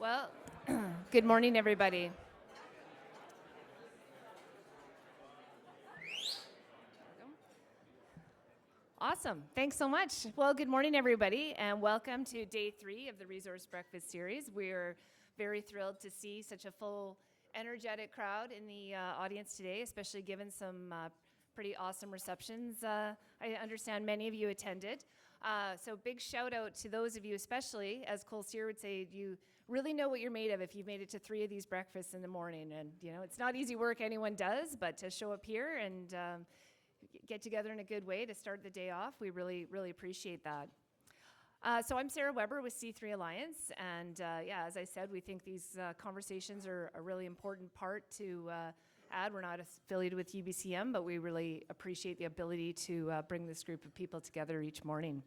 Well, good morning, everybody. Awesome. Thanks so much. Well, good morning, everybody, and welcome to day 3 of the Resource Breakfast Series. We're very thrilled to see such a full, energetic crowd in the audience today, especially given some pretty awesome receptions. I understand many of you attended. So big shout out to those of you, especially, as Cole Sear would say, you really know what you're made of if you've made it to 3 of these breakfasts in the morning. And, you know, it's not easy work, anyone does, but to show up here and get together in a good way to start the day off, we really, really appreciate that. So I'm Sarah Weber with C3 Alliance, and as I said, we think these conversations are a really important part to add. We're not affiliated with UBCM, but we really appreciate the ability to bring this group of people together each morning.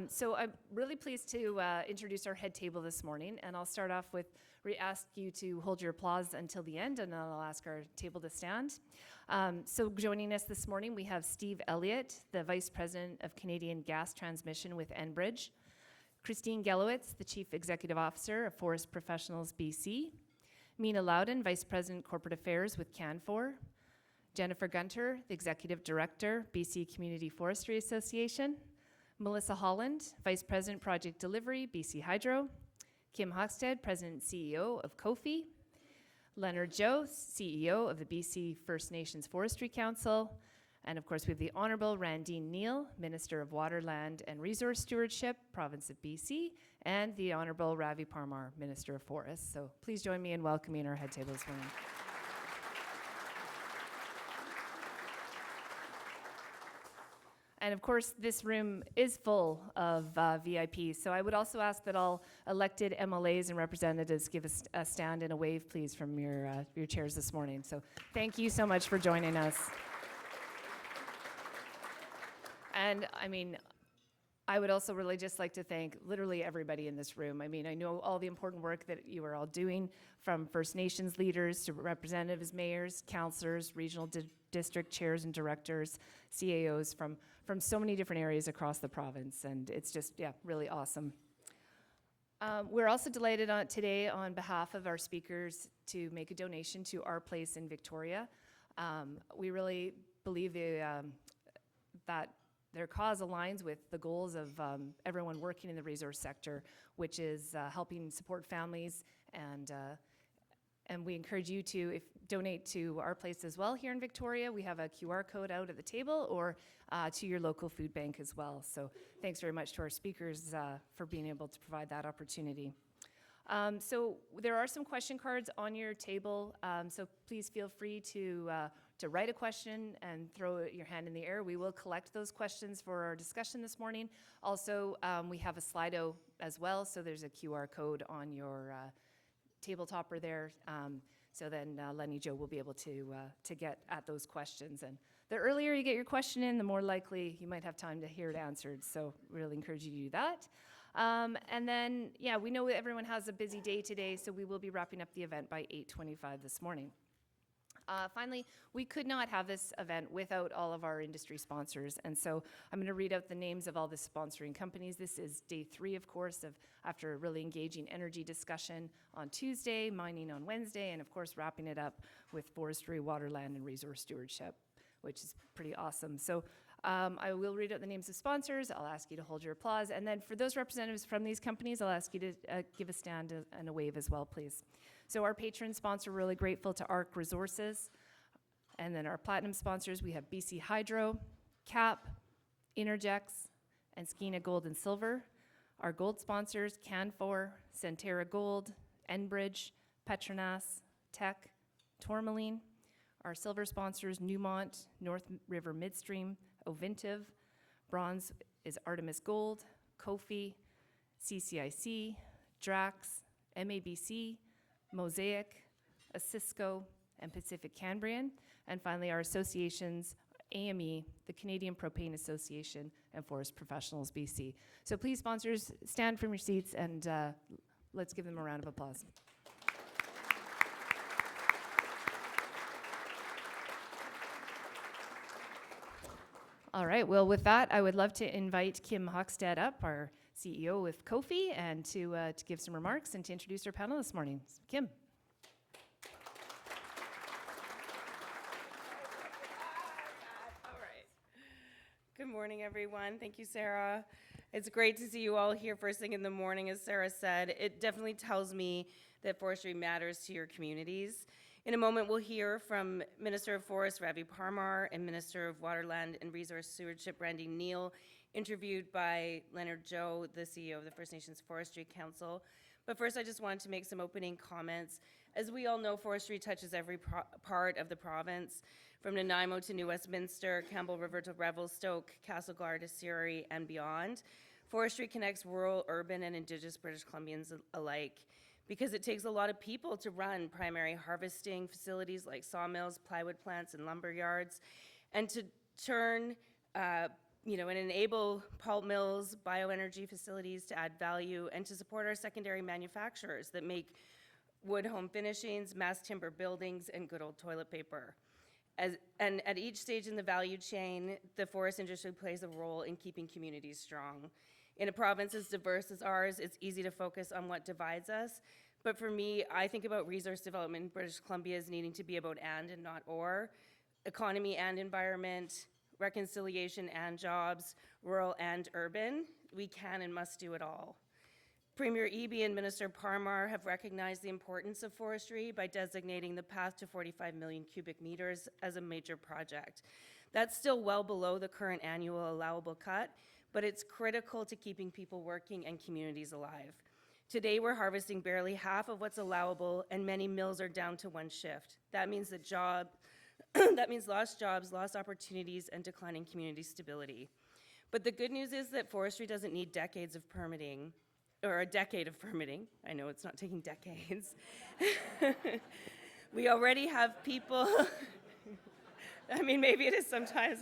So I'm really pleased to introduce our head table this morning, and I'll start off with ask you to hold your applause until the end, and then I'll ask our table to stand. So joining us this morning, we have Steve Elliott, the Vice President of Canadian Gas Transmission with Enbridge, Christine Gelowitz, the Chief Executive Officer of Forest Professionals BC, Mina Loudon, Vice President Corporate Affairs with Canfor, Jennifer Gunter, the Executive Director, BC Community Forestry Association, Melissa Holland, Vice President Project Delivery, BC Hydro, Kim Hochstead, President and CEO of Kofi, Leonard Joe, CEO of the BC First Nations Forestry Council, and of course we have the Honourable Randene Neill, Minister of Water, Land and Resource Stewardship, Province of BC, and the Honourable Ravi Parmar, Minister of Forests. So please join me in welcoming our head table this morning. And of course, this room is full of VIPs. So I would also ask that all elected MLAs and representatives give us a stand and a wave, please, from your chairs this morning. So thank you so much for joining us. And I mean, I would also really just like to thank literally everybody in this room. I mean, I know all the important work that you are all doing, from First Nations leaders to representatives, mayors, councillors, regional district chairs and directors, CAOs from so many different areas across the province. And it's just, really awesome. We're also delighted today on behalf of our speakers to make a donation to Our Place in Victoria. We really believe that their cause aligns with the goals of everyone working in the resource sector, which is helping support families, and we encourage you to donate to Our Place as well here in Victoria. We have a QR code out at the table, or to your local food bank as well. So thanks very much to our speakers for being able to provide that opportunity. So there are some question cards on your table, so please feel free to write a question and throw your hand in the air. We will collect those questions for our discussion this morning. Also, we have a Slido as well, so there's a QR code on your table topper there. So then Lenny Joe will be able to get at those questions. And the earlier you get your question in, the more likely you might have time to hear it answered. So really encourage you to do that. And then, we know everyone has a busy day today, so we will be wrapping up the event by 8:25 this morning. Finally, we could not have this event without all of our industry sponsors, and so I'm going to read out the names of all the sponsoring companies. This is day 3, of course, after a really engaging energy discussion on Tuesday, mining on Wednesday, and of course wrapping it up with forestry, water, land, and resource stewardship, which is pretty awesome. So I will read out the names of sponsors. I'll ask you to hold your applause, and then for those representatives from these companies, I'll ask you to give a stand and a wave as well, please. So our patron sponsor, we're really grateful to ARC Resources. And then our platinum sponsors, we have BC Hydro, CAP, Interjex, and Skeena Gold and Silver. Our gold sponsors, Canfor, Centerra Gold, Enbridge, Petronas, Teck, Tourmaline. Our silver sponsors, Newmont, North River Midstream, Ovintiv. Bronze is Artemis Gold, Kofi, CCIC, Drax, MABC, Mosaic, Cisco, and Pacific Cambrian. And finally, our associations, AME, the Canadian Propane Association, and Forest Professionals BC. So please, sponsors, stand from your seats and let's give them a round of applause. All right, well, with that, I would love to invite Kim Hockstead up, our CEO with Kofi, and to give some remarks and to introduce our panel this morning. Kim. All right. Good morning, everyone. Thank you, Sarah. It's great to see you all here first thing in the morning, as Sarah said. It definitely tells me that forestry matters to your communities. In a moment, we'll hear from Minister of Forests, Ravi Parmar, and Minister of Waterland and Resource Stewardship, Randene Neill, interviewed by Leonard Joe, the CEO of the First Nations Forestry Council. But first, I just wanted to make some opening comments. As we all know, forestry touches every part of the province, from Nanaimo to New Westminster, Campbell River to Revelstoke, Castlegar to Surrey, and beyond. Forestry connects rural, urban, and Indigenous British Columbians alike, because it takes a lot of people to run primary harvesting facilities like sawmills, plywood plants, and lumber yards, and to turn, and enable pulp mills, bioenergy facilities to add value, and to support our secondary manufacturers that make wood home finishings, mass timber buildings, and good old toilet paper. And at each stage in the value chain, the forest industry plays a role in keeping communities strong. In a province as diverse as ours, it's easy to focus on what divides us. But for me, I think about resource development in British Columbia as needing to be about and not or, economy and environment, reconciliation and jobs, rural and urban. We can and must do it all. Premier Eby and Minister Parmar have recognized the importance of forestry by designating the path to 45 million cubic meters as a major project. That's still well below the current annual allowable cut, but it's critical to keeping people working and communities alive. Today, we're harvesting barely half of what's allowable, and many mills are down to one shift. That means that means lost jobs, lost opportunities, and declining community stability. But the good news is that forestry doesn't need decades of permitting, or a decade of permitting. I know it's not taking decades. We already have people. I mean, maybe it is sometimes.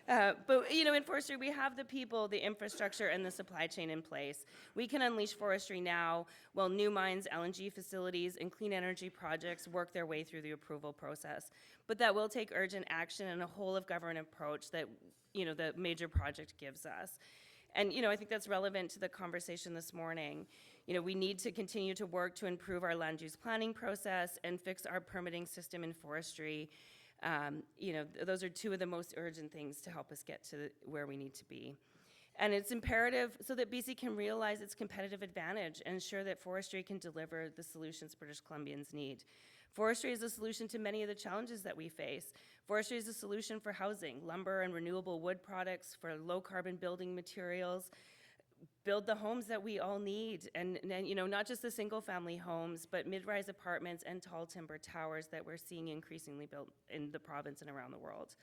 But in forestry, we have the people, the infrastructure, and the supply chain in place. We can unleash forestry now while new mines, LNG facilities, and clean energy projects work their way through the approval process. But that will take urgent action and a whole of government approach that, the major project gives us. And, I think that's relevant to the conversation this morning. We need to continue to work to improve our land use planning process and fix our permitting system in forestry. Those are two of the most urgent things to help us get to where we need to be. And it's imperative so that BC can realize its competitive advantage and ensure that forestry can deliver the solutions British Columbians need. Forestry is a solution to many of the challenges that we face. Forestry is a solution for housing, lumber and renewable wood products, for low carbon building materials, build the homes that we all need, and not just the single family homes, but mid-rise apartments and tall timber towers that we're seeing increasingly built in the province and around the world.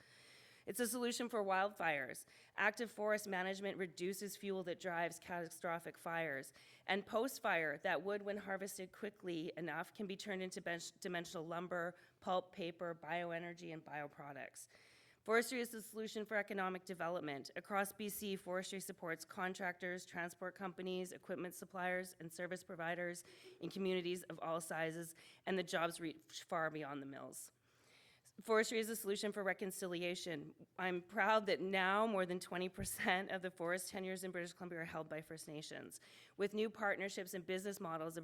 It's a solution for wildfires. Active forest management reduces fuel that drives catastrophic fires. And post-fire, that wood, when harvested quickly enough, can be turned into dimensional lumber, pulp, paper, bioenergy, and bioproducts. Forestry is the solution for economic development. Across BC, forestry supports contractors, transport companies, equipment suppliers, and service providers in communities of all sizes, and the jobs reach far beyond the mills. Forestry is a solution for reconciliation. I'm proud that now more than 20% of the forest tenures in British Columbia are held by First Nations, with new partnerships and business models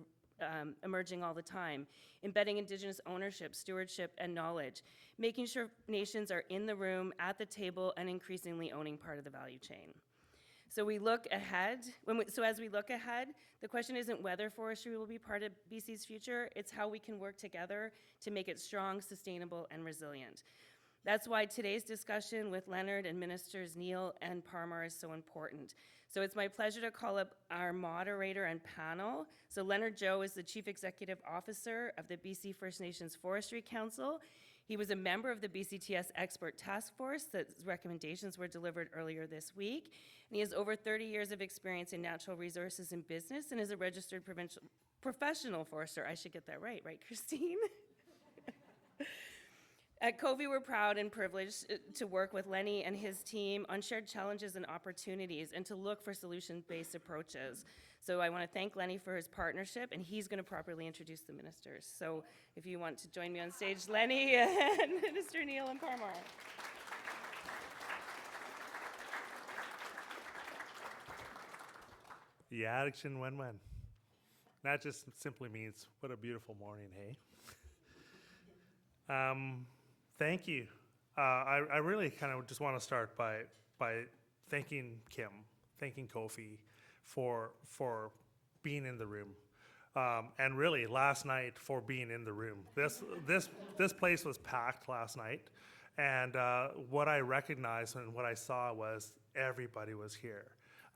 emerging all the time, embedding Indigenous ownership, stewardship, and knowledge, making sure nations are in the room, at the table, and increasingly owning part of the value chain. So as we look ahead, the question isn't whether forestry will be part of BC's future, it's how we can work together to make it strong, sustainable, and resilient. That's why today's discussion with Leonard and Ministers Neill and Parmar is so important. So it's my pleasure to call up our moderator and panel. So Leonard Joe is the Chief Executive Officer of the BC First Nations Forestry Council. He was a member of the BCTS Expert Task Force that's recommendations were delivered earlier this week. And he has over 30 years of experience in natural resources and business and is a registered professional forester. I should get that right, Christine? At Covey, we're proud and privileged to work with Lenny and his team on shared challenges and opportunities and to look for solution-based approaches. So I want to thank Lenny for his partnership, and he's going to properly introduce the ministers. So if you want to join me on stage, Lenny and Minister Neill and Parmar. Yadikchin Wenwen. That just simply means what a beautiful morning, hey? Thank you. I really kind of just want to start by thanking Kim, thanking Kofi for being in the room. And really last night for being in the room. This place was packed last night. And what I recognized and what I saw was everybody was here.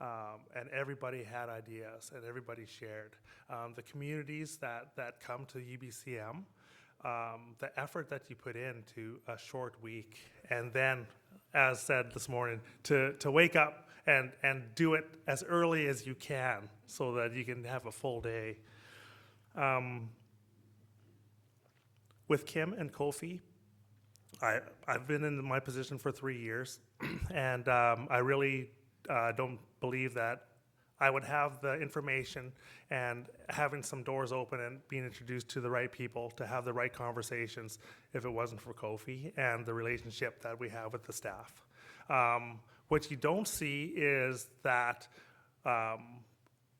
And everybody had ideas and everybody shared. The communities that come to UBCM, the effort that you put into a short week, and then, as said this morning, to wake up and do it as early as you can so that you can have a full day. With Kim and Kofi, I've been in my position for 3 years, and I really don't believe that I would have the information and having some doors open and being introduced to the right people to have the right conversations if it wasn't for Kofi and the relationship that we have with the staff. What you don't see is that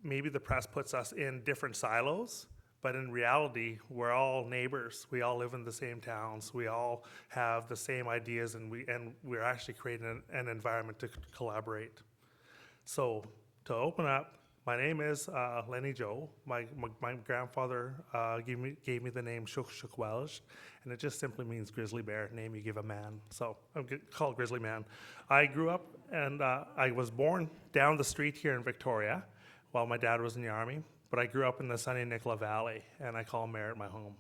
maybe the press puts us in different silos, but in reality, we're all neighbors. We all live in the same towns. We all have the same ideas, and we're actually creating an environment to collaborate. So to open up, my name is Lenny Joe. My grandfather gave me the name Shuk Shuk Welsh, and it just simply means grizzly bear, name you give a man. So I'm called Grizzly Man. I grew up and I was born down the street here in Victoria while my dad was in the army, but I grew up in the sunny Nicola Valley, and I call Merritt my home.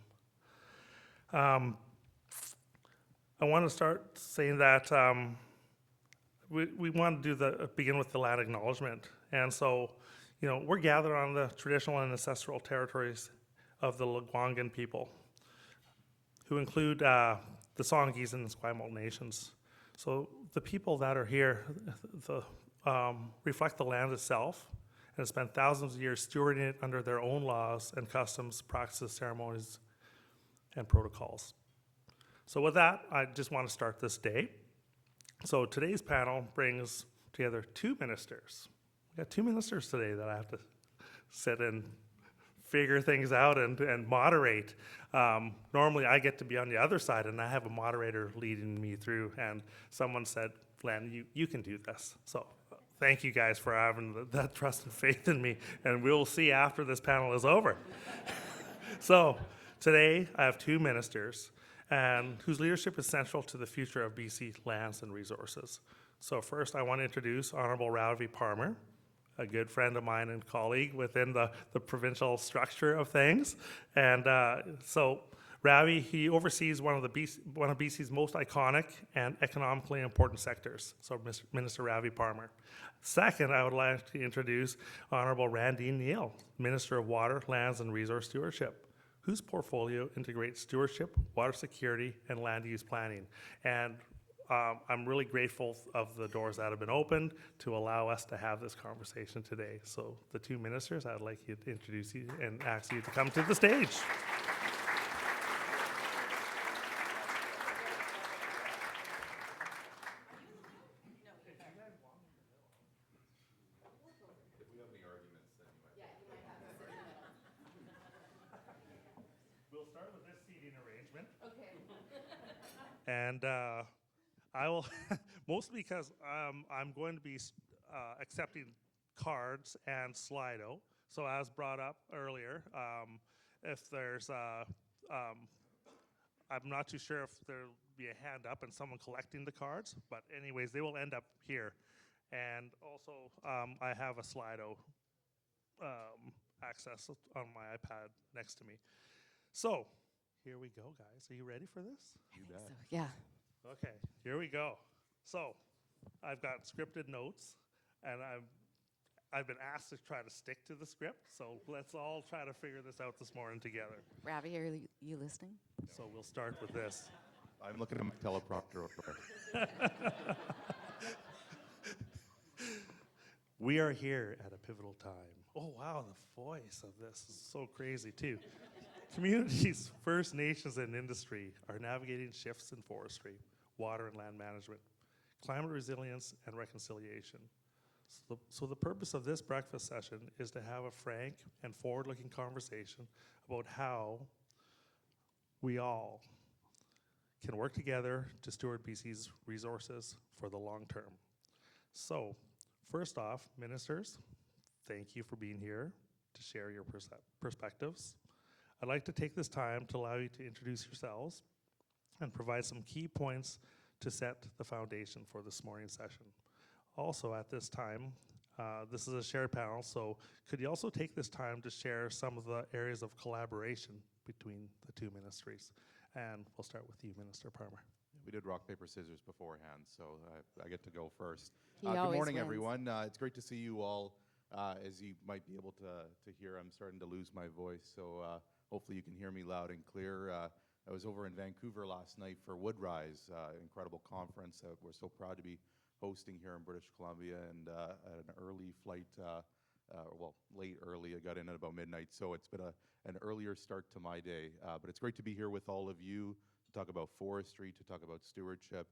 I want to start saying that we want to begin with the land acknowledgement. And so, we're gathered on the traditional and ancestral territories of the Lekwungen people, who include the Songhees and the Esquimalt nations. So the people that are here reflect the land itself and have spent thousands of years stewarding it under their own laws and customs, practices, ceremonies, and protocols. So with that, I just want to start this day. So today's panel brings together two ministers. We got two ministers today that I have to sit and figure things out and moderate. Normally I get to be on the other side and I have a moderator leading me through, and someone said, Len, you can do this. So thank you guys for having that trust and faith in me, and we'll see after this panel is over. So today I have two ministers and whose leadership is central to the future of BC lands and resources. So first I want to introduce Honourable Ravi Parmar, a good friend of mine and colleague within the provincial structure of things. And so Ravi, he oversees one of BC's most iconic and economically important sectors. So Minister Ravi Parmar. Second, I would like to introduce Honourable Randene Neill, Minister of Water, Lands and Resource Stewardship, whose portfolio integrates stewardship, water security, and land use planning. And I'm really grateful of the doors that have been opened to allow us to have this conversation today. So the two ministers, I'd like you to introduce you and ask you to come to the stage. We'll start with this seating arrangement. Okay. And I will, mostly because I'm going to be accepting cards and Slido. So as brought up earlier, if there's, I'm not too sure if there'll be a hand up and someone collecting the cards, but anyways, they will end up here. And also, I have a Slido access on my iPad next to me. So, here we go, guys. Are you ready for this? You bet. So, yeah. Okay, here we go. So, I've got scripted notes, and I've been asked to try to stick to the script, so let's all try to figure this out this morning together. Ravi, are you listening? So we'll start with this. I'm looking at my teleprompter over there. We are here at a pivotal time. Oh, wow, the voice of this is so crazy, too. Communities, First Nations, and industry are navigating shifts in forestry, water and land management, climate resilience, and reconciliation. So the purpose of this breakfast session is to have a frank and forward-looking conversation about how we all can work together to steward BC's resources for the long term. So, first off, ministers, thank you for being here to share your perspectives. I'd like to take this time to allow you to introduce yourselves and provide some key points to set the foundation for this morning's session. Also at this time, this is a shared panel, so could you also take this time to share some of the areas of collaboration between the two ministries? And we'll start with you, Minister Parmar. We did rock, paper, scissors beforehand, so I get to go first. He Good always morning, wins. everyone. It's great to see you all. As you might be able to hear, I'm starting to lose my voice, so hopefully you can hear me loud and clear. I was over in Vancouver last night for Woodrise, incredible conference that we're so proud to be hosting here in British Columbia, and at an early flight, late early, I got in at about midnight, so it's been an earlier start to my day. But it's great to be here with all of you to talk about forestry, to talk about stewardship,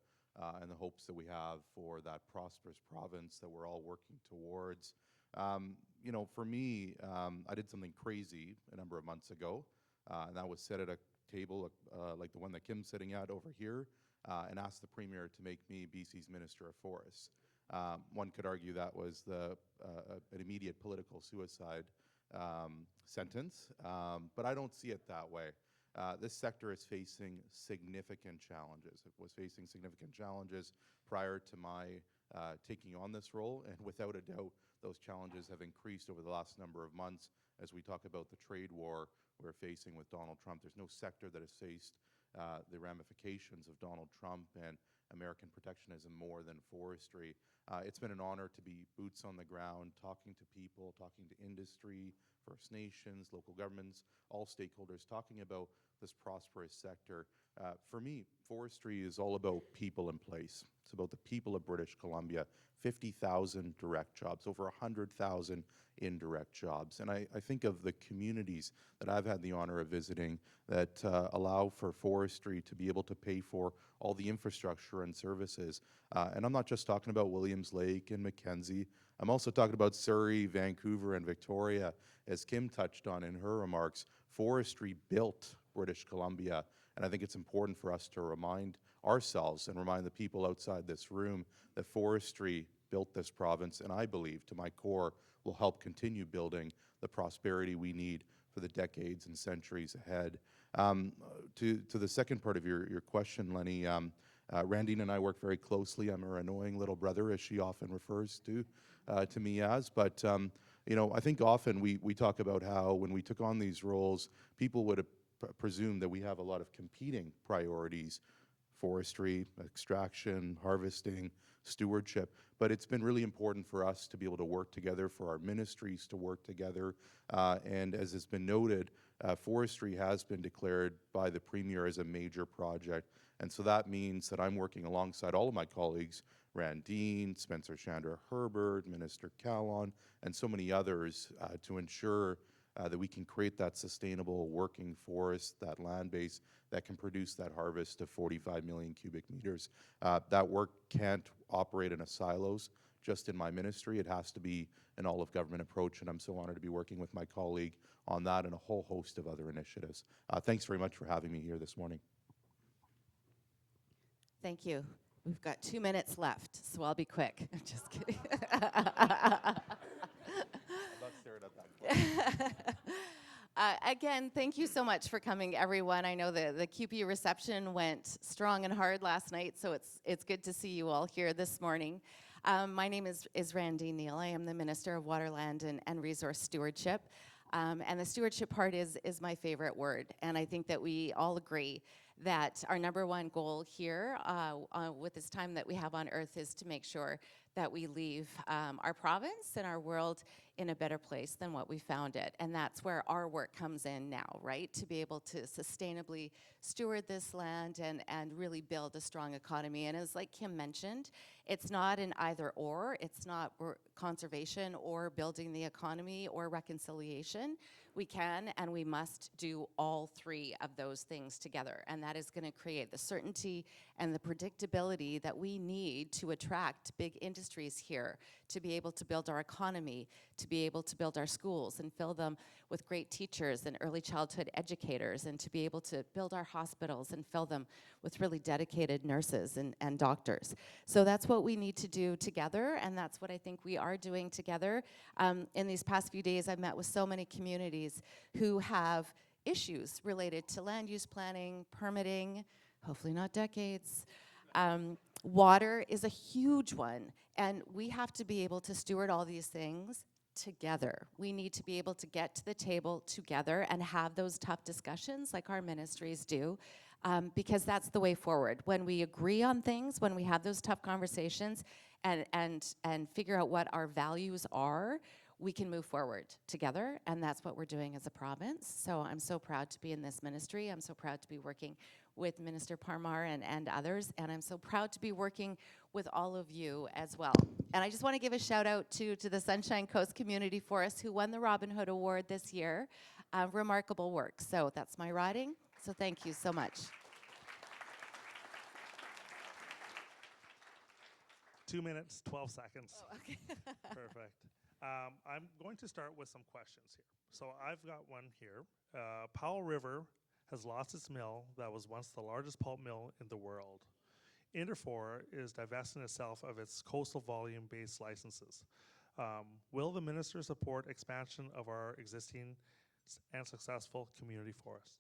and the hopes that we have for that prosperous province that we're all working towards. For me, I did something crazy a number of months ago, and that was sit at a table like the one that Kim's sitting at over here, and ask the Premier to make me BC's Minister of Forests. One could argue that was an immediate political suicide sentence, but I don't see it that way. This sector is facing significant challenges. It was facing significant challenges prior to my taking on this role, and without a doubt, those challenges have increased over the last number of months as we talk about the trade war we're facing with Donald Trump. There's no sector that has faced the ramifications of Donald Trump and American protectionism more than forestry. It's been an honor to be boots on the ground, talking to people, talking to industry, First Nations, local governments, all stakeholders, talking about this prosperous sector. For me, forestry is all about people in place. It's about the people of British Columbia. 50,000 direct jobs, over 100,000 indirect jobs. And I think of the communities that I've had the honor of visiting that allow for forestry to be able to pay for all the infrastructure and services. And I'm not just talking about Williams Lake and Mackenzie. I'm also talking about Surrey, Vancouver, and Victoria. As Kim touched on in her remarks, forestry built British Columbia. And I think it's important for us to remind ourselves and remind the people outside this room that forestry built this province, and I believe, to my core, will help continue building the prosperity we need for the decades and centuries ahead. To the second part of your question, Lenny, Randene and I work very closely. I'm her annoying little brother, as she often refers to me as. But I think often we talk about how when we took on these roles, people would presume that we have a lot of competing priorities: forestry, extraction, harvesting, stewardship. But it's been really important for us to be able to work together, for our ministries to work together. And as has been noted, forestry has been declared by the Premier as a major project. And so that means that I'm working alongside all of my colleagues, Randene, Spencer Chandra Herbert, Minister Callon, and so many others, to ensure that we can create that sustainable working forest, that land base that can produce that harvest of 45 million cubic meters. That work can't operate in a silos just in my ministry. It has to be an all-of-government approach, and I'm so honored to be working with my colleague on that and a whole host of other initiatives. Thanks very much for having me here this morning. Thank you. We've got 2 minutes left, so I'll be quick. I'm just kidding. Again, thank you so much for coming, everyone. I know the QP reception went strong and hard last night, so it's good to see you all here this morning. My name is Randene Neill. I am the Minister of Waterland and Resource Stewardship. And the stewardship part is my favorite word. And I think that we all agree that our number one goal here with this time that we have on Earth is to make sure that we leave our province and our world in a better place than what we found it. And that's where our work comes in now, right? To be able to sustainably steward this land and really build a strong economy. And as like Kim mentioned, it's not an either or. It's not conservation or building the economy or reconciliation. We can and we must do all three of those things together. And that is going to create the certainty and the predictability that we need to attract big industries here to be able to build our economy, to be able to build our schools and fill them with great teachers and early childhood educators, and to be able to build our hospitals and fill them with really dedicated nurses and doctors. So that's what we need to do together, and that's what I think we are doing together. In these past few days, I've met with so many communities who have issues related to land use planning, permitting, hopefully not decades. Water is a huge one, and we have to be able to steward all these things together. We need to be able to get to the table together and have those tough discussions like our ministries do, because that's the way forward. When we agree on things, when we have those tough conversations and figure out what our values are, we can move forward together, and that's what we're doing as a province. So I'm so proud to be in this ministry. I'm so proud to be working with Minister Parmar and others, and I'm so proud to be working with all of you as well. And I just want to give a shout out to the Sunshine Coast Community Forest, who won the Robin Hood Award this year. Remarkable work. So that's my riding. So thank you so much. 2 minutes, 12 seconds. Oh, okay. Perfect. I'm going to start with some questions here. So I've got one here. Powell River has lost its mill that was once the largest pulp mill in the world. Interfor is divesting itself of its coastal volume-based licenses. Will the minister support expansion of our existing and successful community forests?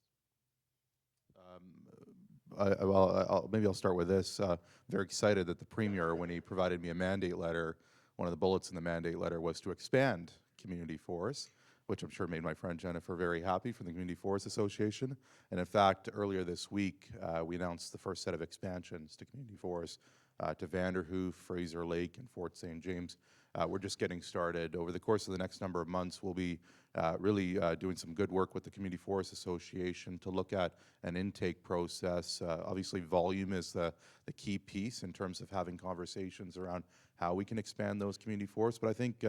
Maybe I'll start with this. Very excited that the Premier, when he provided me a mandate letter, one of the bullets in the mandate letter was to expand community forests, which I'm sure made my friend Jennifer very happy from the Community Forest Association. And in fact, earlier this week, we announced the first set of expansions to community forests to Vanderhoof, Fraser Lake, and Fort St. James. We're just getting started. Over the course of the next number of months, we'll be really doing some good work with the Community Forest Association to look at an intake process. Obviously, volume is the key piece in terms of having conversations around how we can expand those community forests. But I think,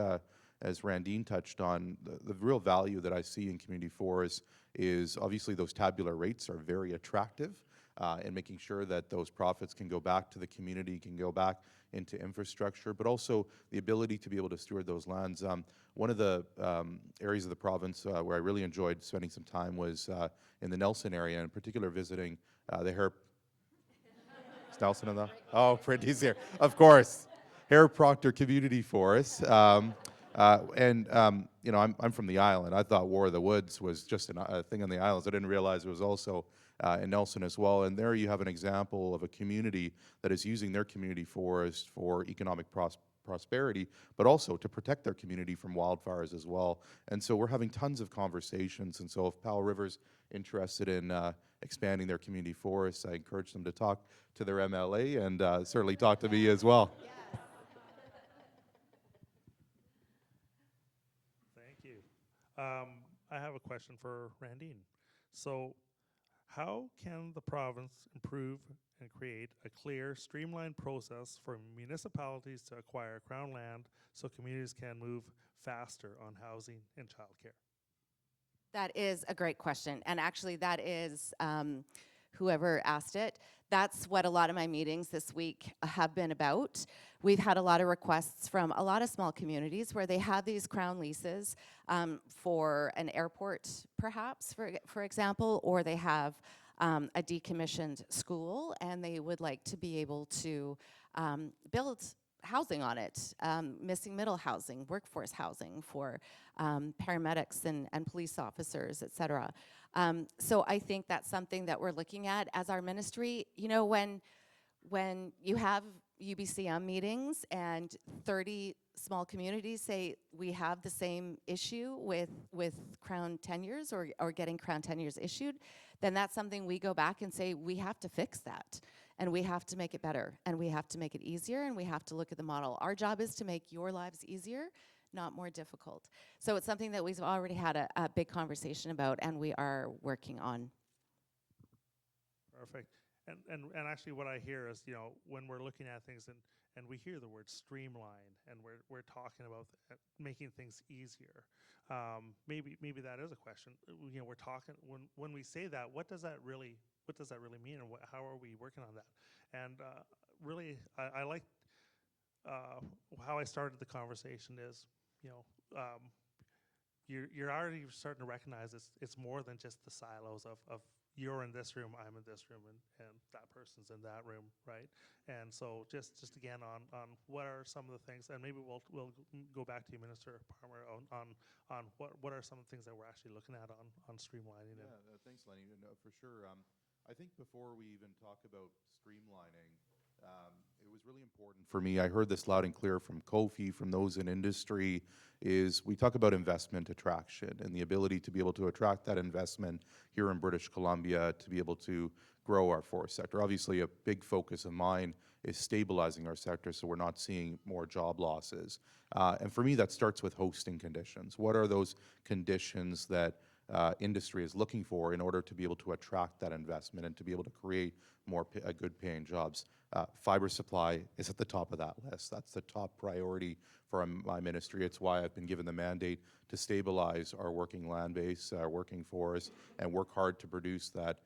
as Randene touched on, the real value that I see in community forests is obviously those tabular rates are very attractive. And making sure that those profits can go back to the community, can go back into infrastructure, but also the ability to be able to steward those lands. One of the areas of the province where I really enjoyed spending some time was in the Nelson area, in particular visiting the Hare... Is Nelson in the... Oh, Brendy's here. Of course. Hare Proctor Community Forest. You know, I'm from the island. I thought War of the Woods was just a thing on the islands. I didn't realize it was also in Nelson as well. And there you have an example of a community that is using their community forest for economic prosperity, but also to protect their community from wildfires as well. And so we're having tons of conversations. And so if Powell River's interested in expanding their community forests, I encourage them to talk to their MLA and certainly talk to me as well. Thank you. I have a question for Randene. So how can the province improve and create a clear, streamlined process for municipalities to acquire Crown land so communities can move faster on housing and childcare? That is a great question. And actually, that is whoever asked it. That's what a lot of my meetings this week have been about. We've had a lot of requests from a lot of small communities where they have these Crown leases for an airport, perhaps, for example, or they have a decommissioned school and they would like to be able to build housing on it, missing middle housing, workforce housing for paramedics and police officers, et cetera. So I think that's something that we're looking at as our ministry. You know, when you have UBCM meetings and 30 small communities say we have the same issue with Crown tenures or getting Crown tenures issued, then that's something we go back and say we have to fix that. And we have to make it better, and we have to make it easier, and we have to look at the model. Our job is to make your lives easier, not more difficult. So it's something that we've already had a big conversation about, and we are working on. Perfect. And actually what I hear is, you know, when we're looking at things and we hear the word streamline and we're talking about making things easier. Maybe that is a question. You know, we're talking when we say that, what does that really mean, and how are we working on that? And really, I like how I started the conversation is, you know, you're already starting to recognize it's more than just the silos of you're in this room, I'm in this room, and that person's in that room, right? And so just again on what are some of the things, and maybe we'll go back to you, Minister Parmar, on what are some of the things that we're actually looking at on streamlining. Yeah, thanks, Lenny. No, for sure. I think before we even talk about streamlining, it was really important for me. I heard this loud and clear from Kofi, from those in industry, is we talk about investment attraction and the ability to be able to attract that investment here in British Columbia to be able to grow our forest sector. Obviously, a big focus of mine is stabilizing our sector so we're not seeing more job losses. And for me, that starts with hosting conditions. What are those conditions that industry is looking for in order to be able to attract that investment and to be able to create more good paying jobs? Fiber supply is at the top of that list. That's the top priority for my ministry. It's why I've been given the mandate to stabilize our working land base, our working forest, and work hard to produce that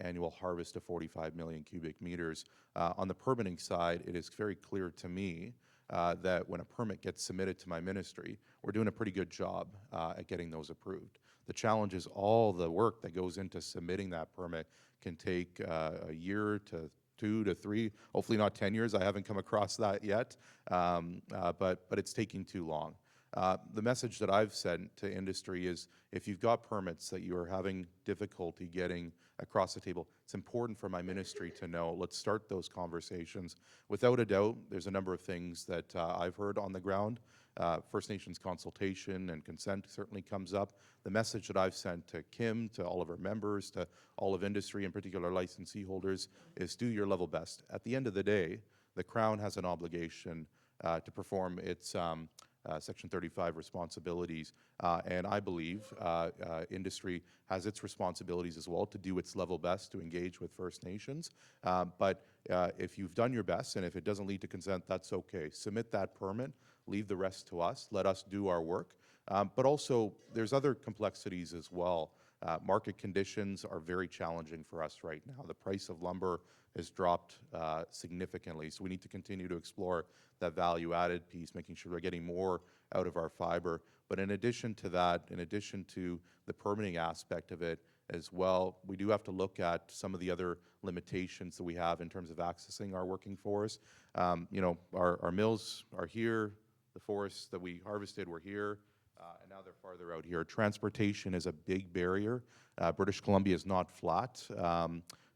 annual harvest of 45 million cubic meters. On the permitting side, it is very clear to me that when a permit gets submitted to my ministry, we're doing a pretty good job at getting those approved. The challenge is all the work that goes into submitting that permit can take a year to 2 to 3, hopefully not 10 years. I haven't come across that yet, but it's taking too long. The message that I've sent to industry is if you've got permits that you are having difficulty getting across the table, it's important for my ministry to know. Let's start those conversations. Without a doubt, there's a number of things that I've heard on the ground. First Nations consultation and consent certainly comes up. The message that I've sent to Kim, to all of our members, to all of industry, in particular licensee holders, is do your level best. At the end of the day, the Crown has an obligation to perform its Section 35 responsibilities, and I believe industry has its responsibilities as well to do its level best to engage with First Nations. But if you've done your best and if it doesn't lead to consent, that's okay. Submit that permit, leave the rest to us, let us do our work. But also, there's other complexities as well. Market conditions are very challenging for us right now. The price of lumber has dropped significantly, so we need to continue to explore that value-added piece, making sure we're getting more out of our fiber. But in addition to that, in addition to the permitting aspect of it as well, we do have to look at some of the other limitations that we have in terms of accessing our working forest. You know, our mills are here, the forests that we harvested were here, and now they're farther out here. Transportation is a big barrier. British Columbia is not flat.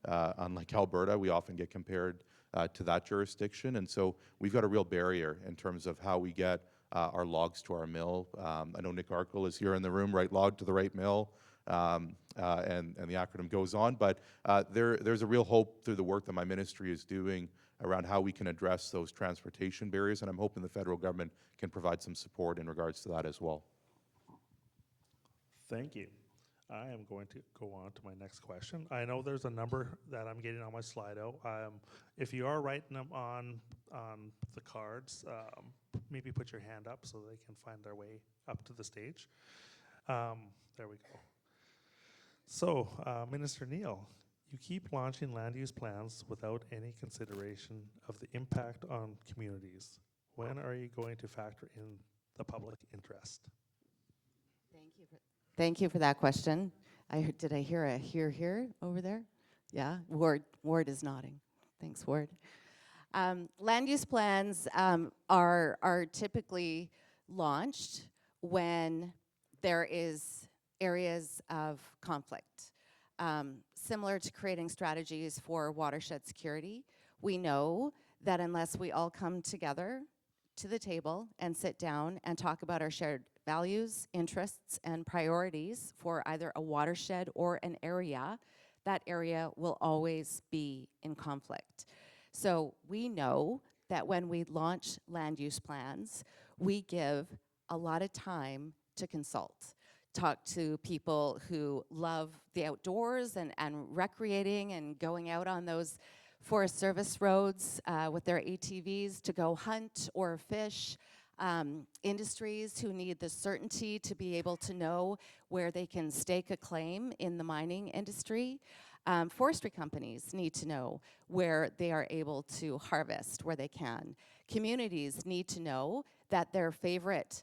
Unlike Alberta, we often get compared to that jurisdiction, and so we've got a real barrier in terms of how we get our logs to our mill. I know Nick Arkell is here in the room, right log to the right mill, and the acronym goes on, but there's a real hope through the work that my ministry is doing around how we can address those transportation barriers, and I'm hoping the federal government can provide some support in regards to that as well. Thank you. I am going to go on to my next question. I know there's a number that I'm getting on my Slido. If you are writing them on the cards, maybe put your hand up so they can find their way up to the stage. There we go. So, Minister Neill, you keep launching land use plans without any consideration of the impact on communities. When are you going to factor in the public interest? Thank you for that question. Did I hear a here over there? Yeah, Ward is nodding. Thanks, Ward. Land use plans are typically launched when there is areas of conflict. Similar to creating strategies for watershed security, we know that unless we all come together to the table and sit down and talk about our shared values, interests, and priorities for either a watershed or an area, that area will always be in conflict. So we know that when we launch land use plans, we give a lot of time to consult. Talk to people who love the outdoors and recreating and going out on those Forest Service roads with their ATVs to go hunt or fish. Industries who need the certainty to be able to know where they can stake a claim in the mining industry. Forestry companies need to know where they are able to harvest, where they can. Communities need to know that their favorite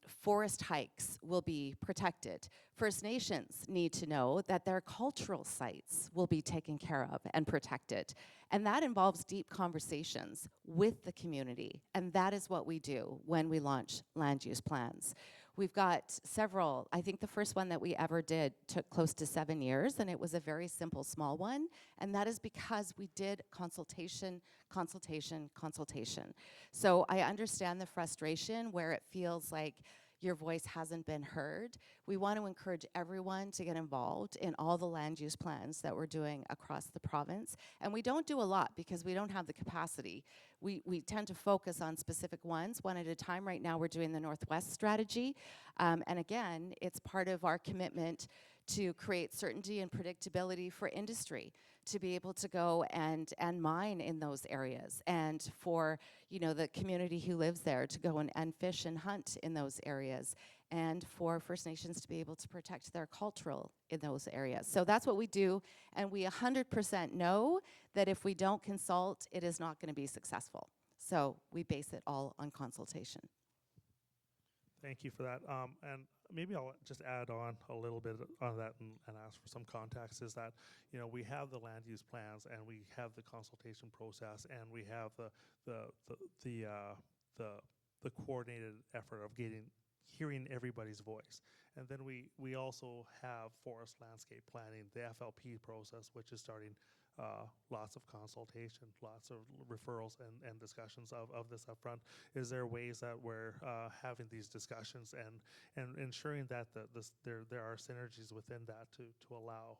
forest hikes will be protected. First Nations need to know that their cultural sites will be taken care of and protected. And that involves deep conversations with the community. And that is what we do when we launch land use plans. We've got several. I think the first one that we ever did took close to 7 years, and it was a very simple, small one. And that is because we did consultation, consultation, consultation. So I understand the frustration where it feels like your voice hasn't been heard. We want to encourage everyone to get involved in all the land use plans that we're doing across the province. And we don't do a lot because we don't have the capacity. We tend to focus on specific ones, one at a time. Right now we're doing the Northwest strategy. And again, it's part of our commitment to create certainty and predictability for industry to be able to go and mine in those areas, and for the community who lives there to go and fish and hunt in those areas, and for First Nations to be able to protect their cultural in those areas. So that's what we do, and we 100% know that if we don't consult, it is not going to be successful. So we base it all on consultation. Thank you for that. And maybe I'll just add on a little bit on that and ask for some context, is that, we have the land use plans and we have the consultation process and we have the coordinated effort of hearing everybody's voice. And then we also have forest landscape planning, the FLP process, which is starting lots of consultation, lots of referrals and discussions of this upfront. Is there ways that we're having these discussions and ensuring that there are synergies within that to allow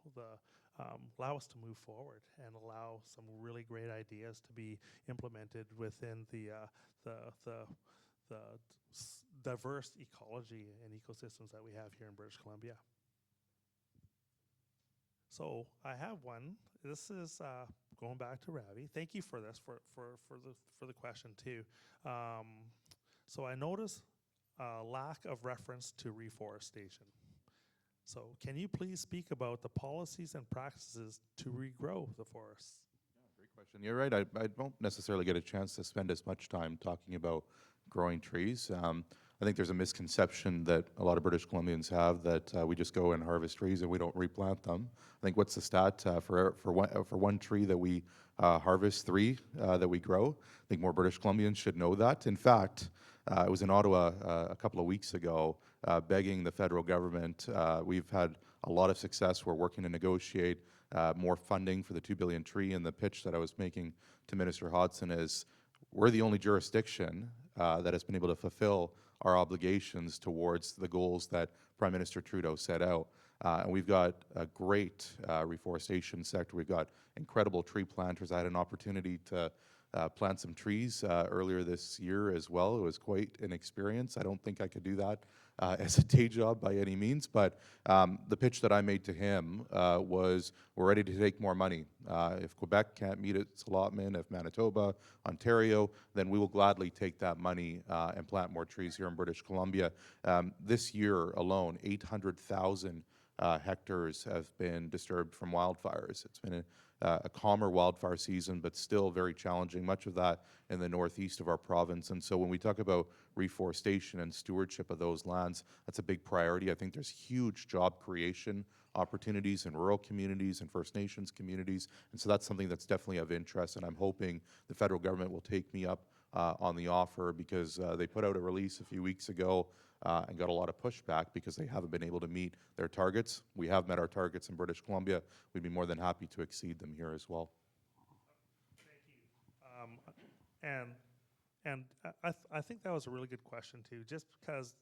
us to move forward and allow some really great ideas to be implemented within the diverse ecology and ecosystems that we have here in British Columbia? So I have one. This is going back to Ravi. Thank you for this for the question too. So I notice a lack of reference to reforestation. So can you please speak about the policies and practices to regrow the forests? Great question. You're right. I don't necessarily get a chance to spend as much time talking about growing trees. I think there's a misconception that a lot of British Columbians have that we just go and harvest trees and we don't replant them. I think what's the stat for one tree that we harvest, 3 that we grow? I think more British Columbians should know that. In fact, I was in Ottawa a couple of weeks ago begging the federal government. We've had a lot of success. We're working to negotiate more funding for the 2 billion tree, and the pitch that I was making to Minister Hodson is we're the only jurisdiction that has been able to fulfill our obligations towards the goals that Prime Minister Trudeau set out. And we've got a great reforestation sector. We've got incredible tree planters. I had an opportunity to plant some trees earlier this year as well. It was quite an experience. I don't think I could do that as a day job by any means, but the pitch that I made to him was we're ready to take more money. If Quebec can't meet its allotment, if Manitoba, Ontario, then we will gladly take that money and plant more trees here in British Columbia. This year alone, 800,000 hectares have been disturbed from wildfires. It's been a calmer wildfire season, but still very challenging, much of that in the northeast of our province. And so when we talk about reforestation and stewardship of those lands, that's a big priority. I think there's huge job creation opportunities in rural communities and First Nations communities. And so that's something that's definitely of interest. And I'm hoping the federal government will take me up on the offer, because they put out a release a few weeks ago and got a lot of pushback because they haven't been able to meet their targets. We have met our targets in British Columbia. We'd be more than happy to exceed them here as well. Thank you. And I think that was a really good question too, just because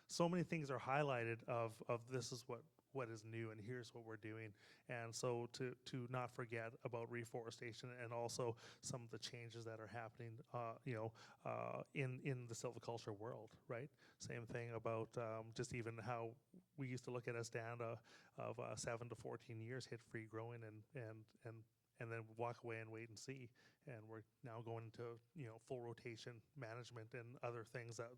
so many things are highlighted of this is what is new and here's what we're doing. And so to not forget about reforestation and also some of the changes that are happening in the silviculture world, right? Same thing about just even how we used to look at a stand of 7 to 14 years hit free growing and then walk away and wait and see. And we're now going into full rotation management and other things that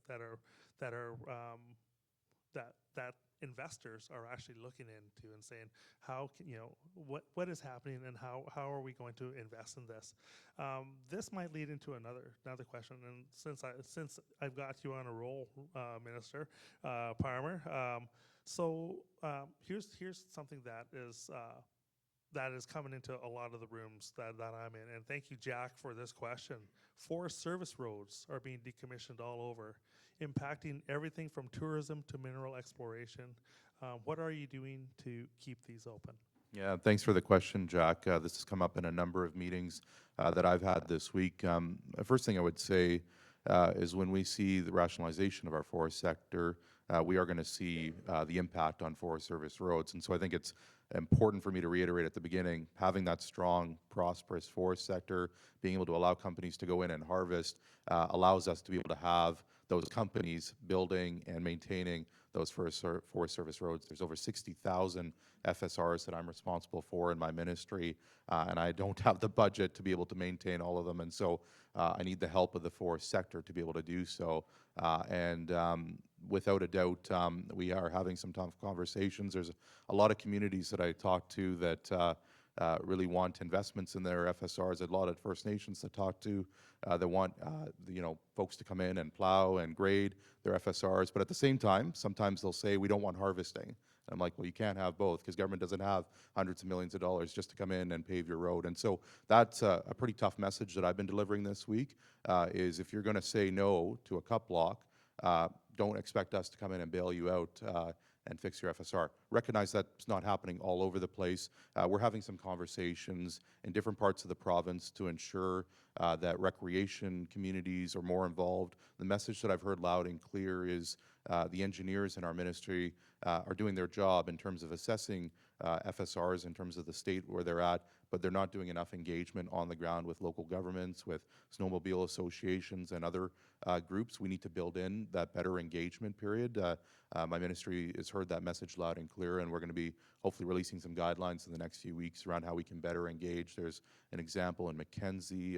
investors are actually looking into and saying, how can, what is happening and how are we going to invest in this? This might lead into another question. And since I've got you on a roll, Minister Parmar, here's something that is coming into a lot of the rooms that I'm in. And thank you, Jack, for this question. Forest service roads are being decommissioned all over, impacting everything from tourism to mineral exploration. What are you doing to keep these open? Yeah, thanks for the question, Jack. This has come up in a number of meetings that I've had this week. The first thing I would say is when we see the rationalization of our forest sector, we are going to see the impact on Forest Service roads. And so I think it's important for me to reiterate at the beginning, having that strong, prosperous forest sector, being able to allow companies to go in and harvest, allows us to be able to have those companies building and maintaining those Forest Service roads. There's over 60,000 FSRs that I'm responsible for in my ministry, and I don't have the budget to be able to maintain all of them. And so I need the help of the forest sector to be able to do so. Without a doubt, we are having some tough conversations. There's a lot of communities that I talk to that really want investments in their FSRs. A lot of First Nations that talk to that want folks to come in and plow and grade their FSRs. But at the same time, sometimes they'll say we don't want harvesting. And I'm like, well, you can't have both because government doesn't have hundreds of millions of dollars just to come in and pave your road. And so that's a pretty tough message that I've been delivering this week. Is if you're going to say no to a cut block, don't expect us to come in and bail you out and fix your FSR. Recognize that's not happening all over the place. We're having some conversations in different parts of the province to ensure that recreation communities are more involved. The message that I've heard loud and clear is the engineers in our ministry are doing their job in terms of assessing FSRs in terms of the state where they're at, but they're not doing enough engagement on the ground with local governments, with snowmobile associations and other groups. We need to build in that better engagement period. My ministry has heard that message loud and clear, and we're going to be hopefully releasing some guidelines in the next few weeks around how we can better engage. There's an example in Mackenzie,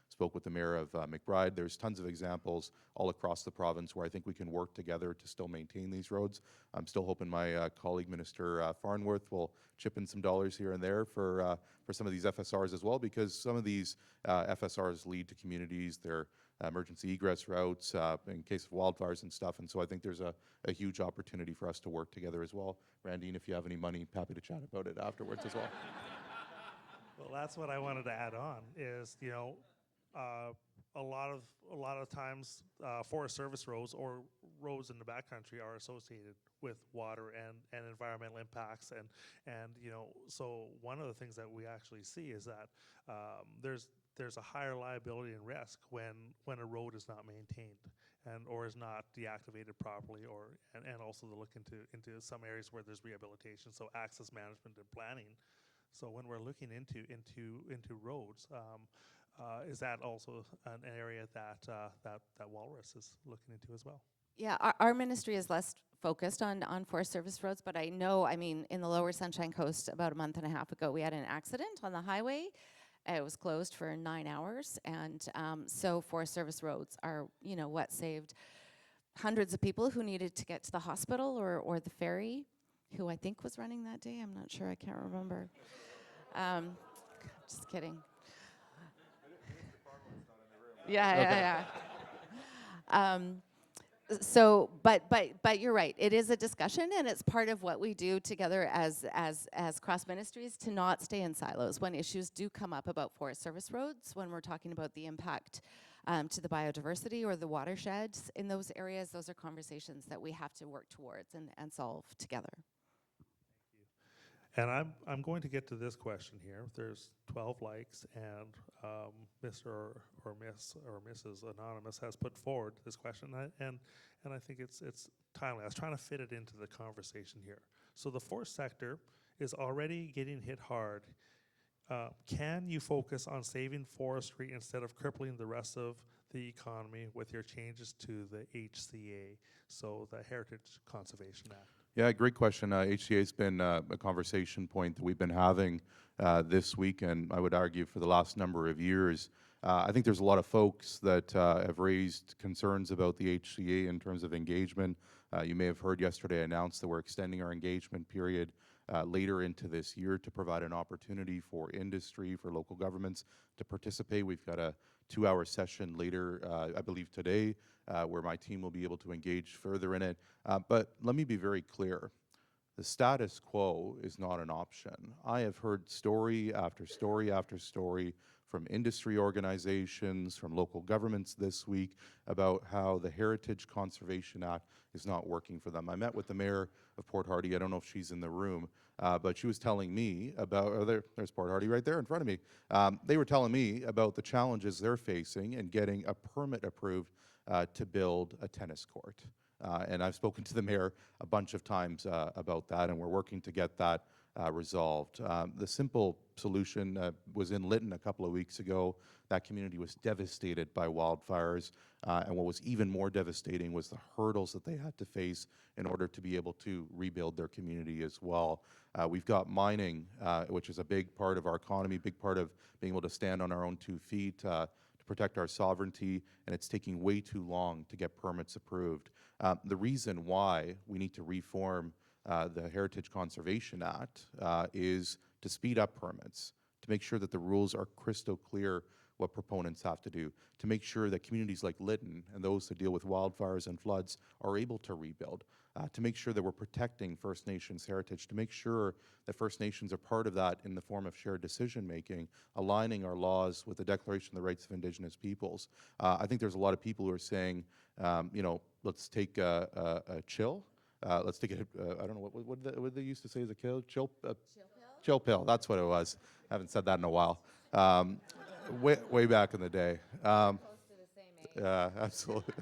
spoke with the mayor of McBride. There's tons of examples all across the province where I think we can work together to still maintain these roads. I'm still hoping my colleague, Minister Farnworth, will chip in some dollars here and there for some of these FSRs as well, because some of these FSRs lead to communities. They're emergency egress routes in case of wildfires and stuff. And so I think there's a huge opportunity for us to work together as well. Randene, if you have any money, happy to chat about it afterwards as well. Well, that's what I wanted to add on is, a lot of times Forest Service roads or roads in the backcountry are associated with water and environmental impacts, and so one of the things that we actually see is that there's a higher liability and risk when a road is not maintained or is not deactivated properly, and also to look into some areas where there's rehabilitation, so access management and planning. So when we're looking into roads, is that also an area that Walrus is looking into as well? Yeah, our ministry is less focused on Forest Service roads, but I know, in the Lower Sunshine Coast about a month and a half ago, we had an accident on the highway. It was closed for 9 hours, and so Forest Service roads are, what saved hundreds of people who needed to get to the hospital or the ferry, who I think was running that day. I'm not sure. I can't remember. Just kidding. Yeah. So, but you're right. It is a discussion, and it's part of what we do together as cross ministries to not stay in silos. When issues do come up about Forest Service roads, when we're talking about the impact to the biodiversity or the watersheds in those areas, those are conversations that we have to work towards and solve together. And I'm going to get to this question here. There's 12 likes, and Mr. or Miss or Mrs. Anonymous has put forward this question, and I think it's timely. I was trying to fit it into the conversation here. So the forest sector is already getting hit hard. Can you focus on saving forestry instead of crippling the rest of the economy with your changes to the HCA, so the Heritage Conservation Act? Yeah, great question. HCA's been a conversation point that we've been having this week, and I would argue for the last number of years. I think there's a lot of folks that have raised concerns about the HCA in terms of engagement. You may have heard yesterday I announced that we're extending our engagement period later into this year to provide an opportunity for industry, for local governments to participate. We've got a 2-hour session later, I believe today, where my team will be able to engage further in it. But let me be very clear. The status quo is not an option. I have heard story after story after story from industry organizations, from local governments this week about how the Heritage Conservation Act is not working for them. I met with the mayor of Port Hardy. I don't know if she's in the room, but she was telling me about, there's Port Hardy right there in front of me. They were telling me about the challenges they're facing in getting a permit approved to build a tennis court. And I've spoken to the mayor a bunch of times about that, and we're working to get that resolved. The simple solution was in Lytton a couple of weeks ago. That community was devastated by wildfires, and what was even more devastating was the hurdles that they had to face in order to be able to rebuild their community as well. We've got mining, which is a big part of our economy, big part of being able to stand on our own 2 feet, to protect our sovereignty, and it's taking way too long to get permits approved. The reason why we need to reform the Heritage Conservation Act is to speed up permits, to make sure that the rules are crystal clear what proponents have to do, to make sure that communities like Lytton and those that deal with wildfires and floods are able to rebuild, to make sure that we're protecting First Nations heritage, to make sure that First Nations are part of that in the form of shared decision-making, aligning our laws with the Declaration of the Rights of Indigenous Peoples. I think there's a lot of people who are saying, you know, let's take a chill. Let's take I don't know, what they used to say as a chill pill? Chill pill, that's what it was. I haven't said that in a while. Way back in the day. Yeah, absolutely.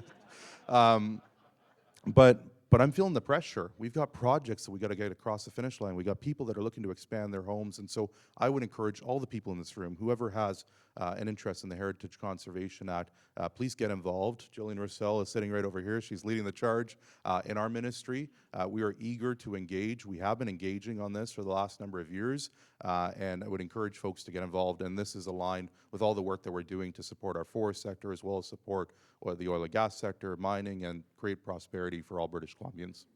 But I'm feeling the pressure. We've got projects that we got to get across the finish line. We got people that are looking to expand their homes, and so I would encourage all the people in this room, whoever has an interest in the Heritage Conservation Act, please get involved. Jillian Russell is sitting right over here. She's leading the charge in our ministry. We are eager to engage. We have been engaging on this for the last number of years, and I would encourage folks to get involved. And this is aligned with all the work that we're doing to support our forest sector, as well as support the oil and gas sector, mining, and create prosperity for all British Columbians.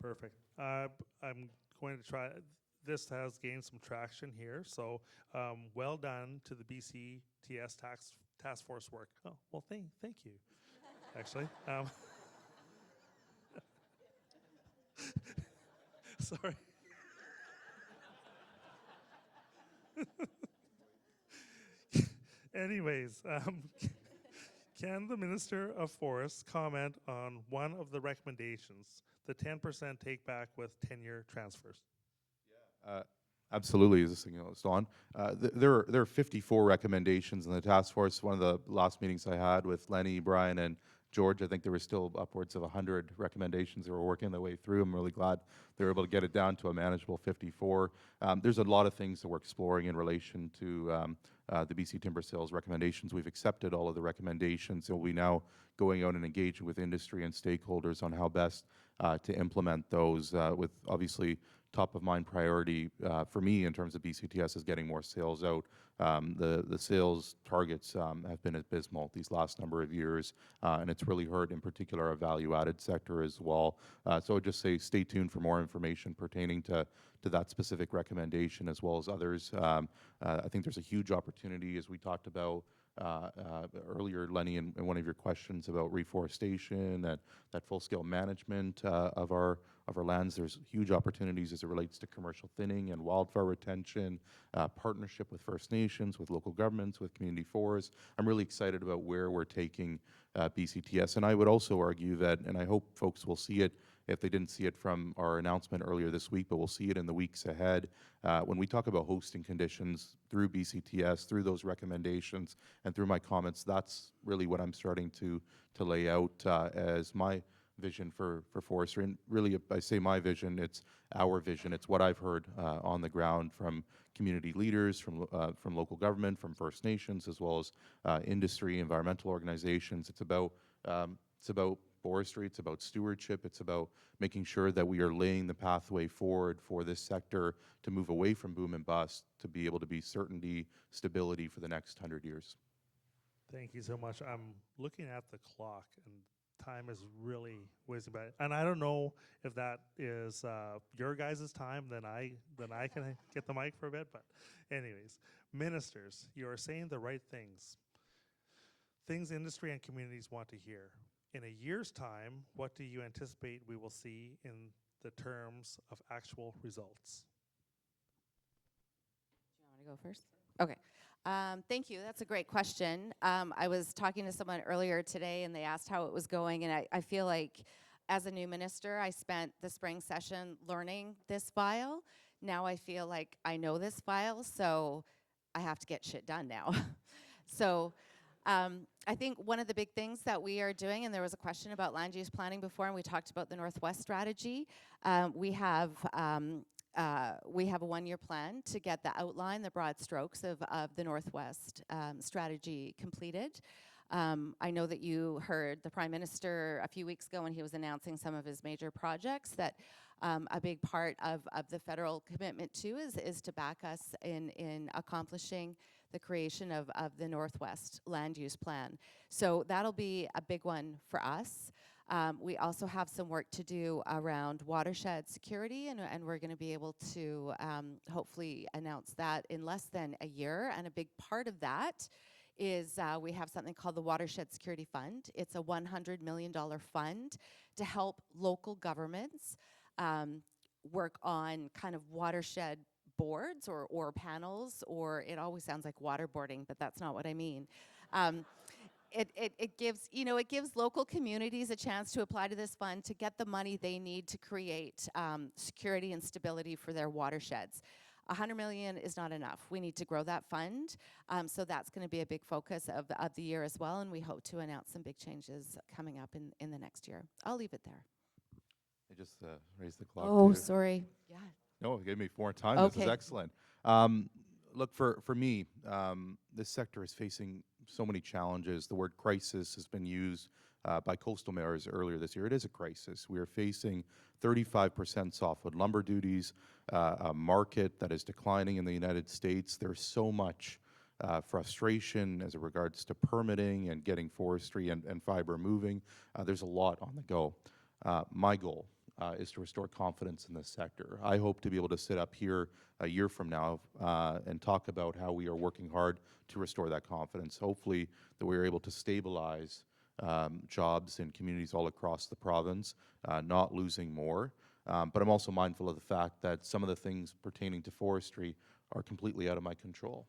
Perfect. I'm going to try. This has gained some traction here, so well done to the BCTS task force work. Oh, well, thank you, actually. Sorry. Anyways, can the Minister of Forests comment on one of the recommendations, the 10% take back with 10-year transfers? Absolutely. Is this thing still on? There are 54 recommendations in the task force. One of the last meetings I had with Lenny, Brian, and George, I think there were still upwards of 100 recommendations that were working their way through. I'm really glad they were able to get it down to a manageable 54. There's a lot of things that we're exploring in relation to the BC Timber Sales recommendations. We've accepted all of the recommendations, so we're now going out and engaging with industry and stakeholders on how best to implement those, with obviously top of mind priority for me in terms of BCTS is getting more sales out. The sales targets have been abysmal these last number of years, and it's really hurt in particular our value-added sector as well. So I'd just say stay tuned for more information pertaining to that specific recommendation as well as others. I think there's a huge opportunity, as we talked about earlier, Lenny, in one of your questions about reforestation and that full-scale management of our lands. There's huge opportunities as it relates to commercial thinning and wildfire retention, partnership with First Nations, with local governments, with community forests. I'm really excited about where we're taking BCTS, and I would also argue that, and I hope folks will see it if they didn't see it from our announcement earlier this week, but we'll see it in the weeks ahead. When we talk about hosting conditions through BCTS, through those recommendations, and through my comments, that's really what I'm starting to lay out as my vision for forestry. And really, I say my vision, it's our vision. It's what I've heard on the ground from community leaders, from local government, from First Nations, as well as industry, environmental organizations. It's about forestry, it's about stewardship, it's about making sure that we are laying the pathway forward for this sector to move away from boom and bust, to be able to be certainty, stability for the next 100 years. Thank you so much. I'm looking at the clock, and time is really whizzing by. And I don't know if that is your guys' time. Then I can get the mic for a bit. But, anyways, ministers, you are saying the right things. Things industry and communities want to hear. In a year's time, what do you anticipate we will see in the terms of actual results? Do you want to go first? Okay. Thank you. That's a great question. I was talking to someone earlier today, and they asked how it was going, and I feel like as a new minister, I spent the spring session learning this file. Now I feel like I know this file, so I have to get shit done now. So I think one of the big things that we are doing, and there was a question about land use planning before, and we talked about the Northwest strategy. We have a one-year plan to get the outline, the broad strokes of the Northwest strategy completed. I know that you heard the Prime Minister a few weeks ago when he was announcing some of his major projects, that a big part of the federal commitment too is to back us in accomplishing the creation of the Northwest land use plan. So that'll be a big one for us. We also have some work to do around watershed security, and we're going to be able to hopefully announce that in less than a year. And a big part of that is we have something called the Watershed Security Fund. It's a $100 million fund to help local governments work on kind of watershed boards or panels, or it always sounds like waterboarding, but that's not what I mean. It gives local communities a chance to apply to this fund to get the money they need to create security and stability for their watersheds. $100 million is not enough. We need to grow that fund. So that's going to be a big focus of the year as well, and we hope to announce some big changes coming up in the next year. I'll leave it there. I just raised the clock. Oh, too. sorry. Yeah. No, it gave me more time. This is Okay. excellent. Look, for me, this sector is facing so many challenges. The word crisis has been used by coastal mayors earlier this year. It is a crisis. We are facing 35% softwood lumber duties, a market that is declining in the United States. There's so much frustration as it regards to permitting and getting forestry and fiber moving. There's a lot on the go. My goal is to restore confidence in this sector. I hope to be able to sit up here a year from now and talk about how we are working hard to restore that confidence. Hopefully that we are able to stabilize jobs in communities all across the province, not losing more. But I'm also mindful of the fact that some of the things pertaining to forestry are completely out of my control.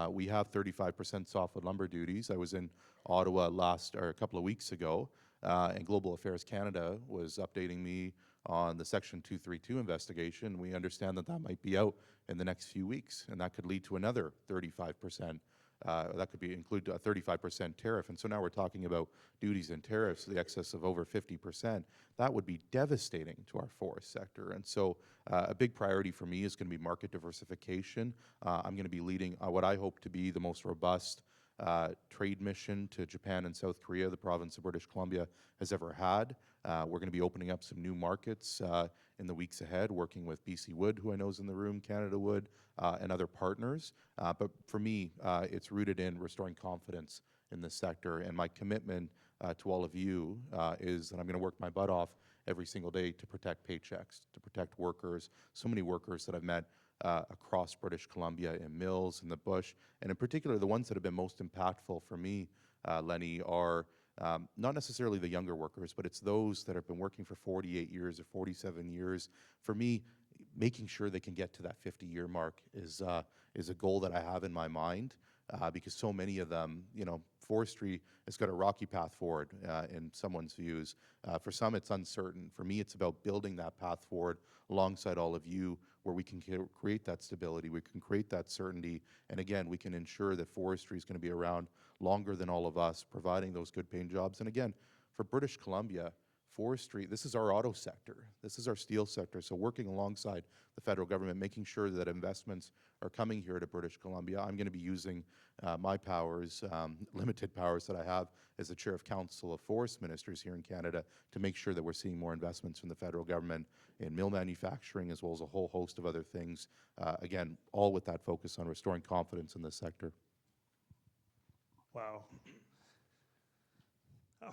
We have 35% softwood lumber duties. I was in Ottawa a couple of weeks ago, and Global Affairs Canada was updating me on the Section 232 investigation. We understand that might be out in the next few weeks, and that could lead to another 35%. That could include a 35% tariff. And so now we're talking about duties and tariffs, the excess of over 50%. That would be devastating to our forest sector. And so a big priority for me is going to be market diversification. I'm going to be leading what I hope to be the most robust trade mission to Japan and South Korea the province of British Columbia has ever had. We're going to be opening up some new markets in the weeks ahead, working with BC Wood, who I know is in the room, Canada Wood, and other partners. But for me, it's rooted in restoring confidence in this sector. And my commitment to all of you is that I'm going to work my butt off every single day to protect paychecks, to protect workers. So many workers that I've met across British Columbia in mills, in the bush, and in particular, the ones that have been most impactful for me, Lenny, are not necessarily the younger workers, but it's those that have been working for 48 years or 47 years. For me, making sure they can get to that 50-year mark is a goal that I have in my mind, because so many of them, forestry has got a rocky path forward in someone's views. For some, it's uncertain. For me, it's about building that path forward alongside all of you, where we can create that stability, we can create that certainty, and again, we can ensure that forestry is going to be around longer than all of us, providing those good paying jobs. And again, for British Columbia, forestry, this is our auto sector, this is our steel sector, so working alongside the federal government, making sure that investments are coming here to British Columbia. I'm going to be using my powers, limited powers that I have as the Chair of Council of Forest Ministers here in Canada, to make sure that we're seeing more investments from the federal government in mill manufacturing, as well as a whole host of other things. Again, all with that focus on restoring confidence in this sector. Wow. Oh,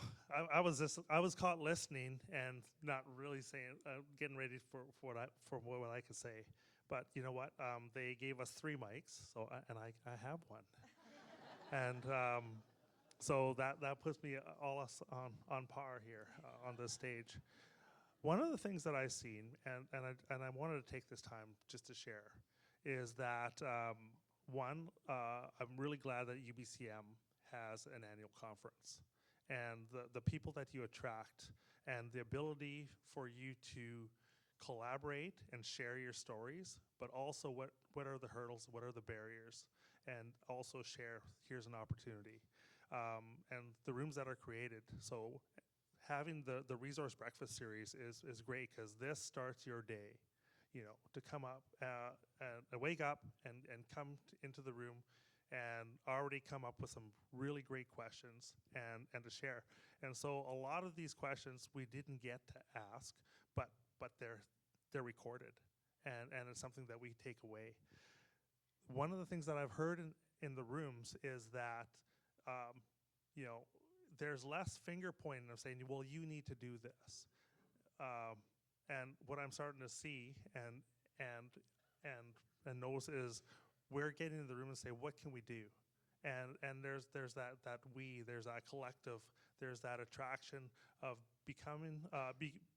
I was caught listening and not really saying, getting ready for what I could say. But you know what? They gave us 3 mics, so I have one, and so that puts me all us on par here on this stage. One of the things that I've seen, and I wanted to take this time just to share, is that one, I'm really glad that UBCM has an annual conference. And the people that you attract and the ability for you to collaborate and share your stories, but also what are the hurdles, what are the barriers, and also share, here's an opportunity. And the rooms that are created. So having the Resource Breakfast series is great, because this starts your day, you know, to come up and wake up and come into the room and already come up with some really great questions and to share. And so a lot of these questions we didn't get to ask, but they're recorded, and it's something that we take away. One of the things that I've heard in the rooms is that you know, there's less finger pointing of saying, well, you need to do this. And what I'm starting to see and notice is we're getting in the room and say, what can we do? And there's that we, there's that collective, there's that attraction of becoming,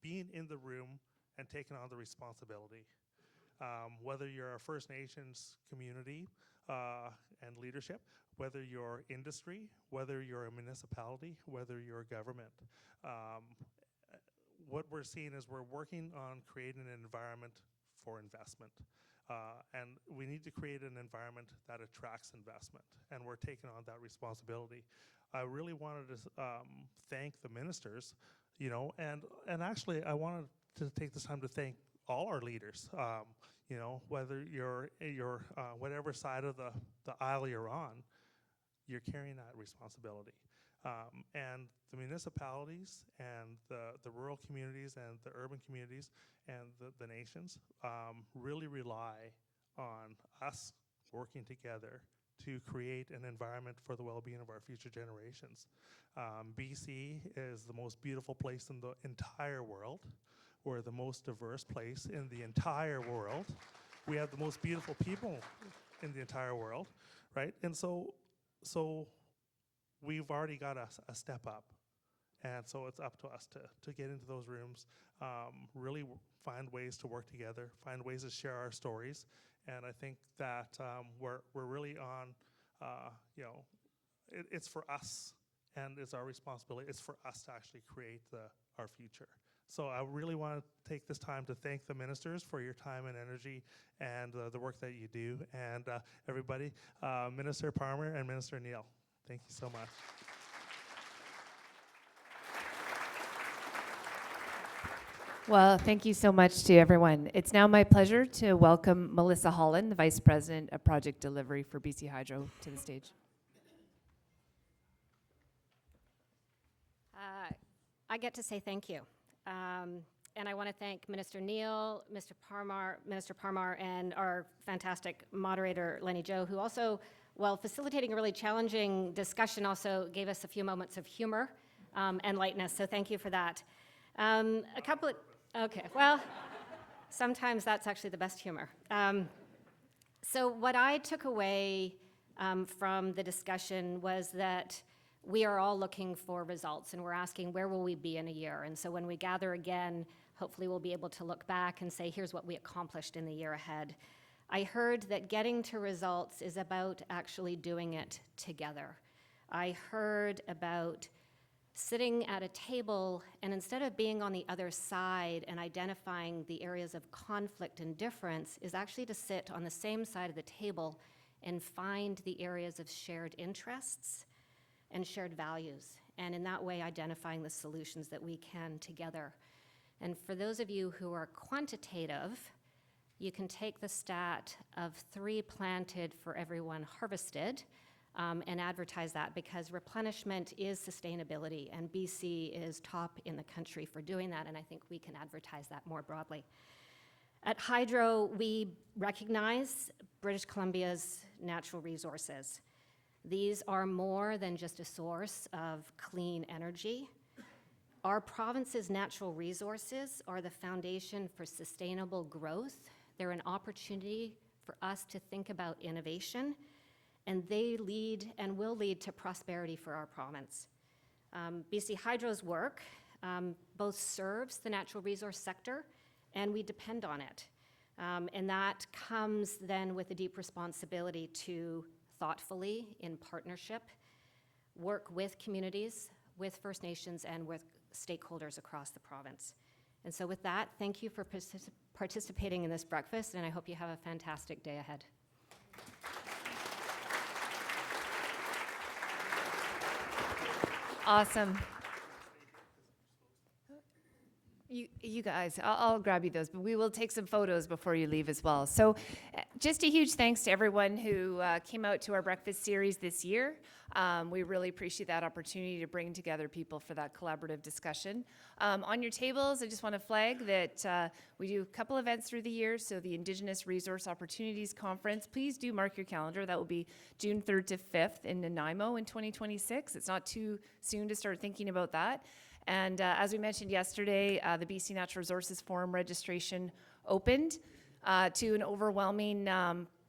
being in the room and taking on the responsibility. Whether you're a First Nations community and leadership, whether you're industry, whether you're a municipality, whether you're a government, what we're seeing is we're working on creating an environment for investment. And we need to create an environment that attracts investment, and we're taking on that responsibility. I really wanted to thank the ministers, you know, and actually I wanted to take this time to thank all our leaders, you know, whether you're whatever side of the aisle you're on, you're carrying that responsibility. And the municipalities and the rural communities and the urban communities and the nations really rely on us working together to create an environment for the well-being of our future generations. BC is the most beautiful place in the entire world. We're the most diverse place in the entire world. We have the most beautiful people in the entire world, right? And so we've already got a step up. And so it's up to us to get into those rooms, really find ways to work together, find ways to share our stories. And I think that we're really on, you know, it's for us, and it's our responsibility. It's for us to actually create our future. So I really want to take this time to thank the ministers for your time and energy and the work that you do. And everybody, Minister Parmar and Minister Neill, thank you so much. Well, thank you so much to everyone. It's now my pleasure to welcome Melissa Holland, the Vice President of Project Delivery for BC Hydro, to the stage. I get to say thank you. And I want to thank Minister Neill, Minister Parmar, and our fantastic moderator, Lenny Jo, who also, while facilitating a really challenging discussion, also gave us a few moments of humor and lightness. So thank you for that. Okay, well, sometimes that's actually the best humor. So what I took away from the discussion was that we are all looking for results, and we're asking, where will we be in a year? And so when we gather again, hopefully we'll be able to look back and say, here's what we accomplished in the year ahead. I heard that getting to results is about actually doing it together. I heard about sitting at a table, and instead of being on the other side and identifying the areas of conflict and difference, is actually to sit on the same side of the table and find the areas of shared interests and shared values. and in that way identifying the solutions that we can together. And for those of you who are quantitative, you can take the stat of 3 planted for every 1 harvested and advertise that, because replenishment is sustainability, and BC is top in the country for doing that, and I think we can advertise that more broadly. At Hydro, we recognize British Columbia's natural resources. These are more than just a source of clean energy. Our province's natural resources are the foundation for sustainable growth. They're an opportunity for us to think about innovation, and they lead and will lead to prosperity for our province. BC Hydro's work both serves the natural resource sector, and we depend on it. And that comes then with a deep responsibility to thoughtfully, in partnership, work with communities, with First Nations, and with stakeholders across the province. And so with that, thank you for participating in this breakfast, and I hope you have a fantastic day ahead. Awesome. You guys, I'll grab you those, but we will take some photos before you leave as well. So just a huge thanks to everyone who came out to our breakfast series this year. We really appreciate that opportunity to bring together people for that collaborative discussion. On your tables, I just want to flag that we do a couple events through the year. So the Indigenous Resource Opportunities Conference, please do mark your calendar. That will be June 3rd to 5th in Nanaimo in 2026. It's not too soon to start thinking about that. And as we mentioned yesterday, the BC Natural Resources Forum registration opened to an overwhelming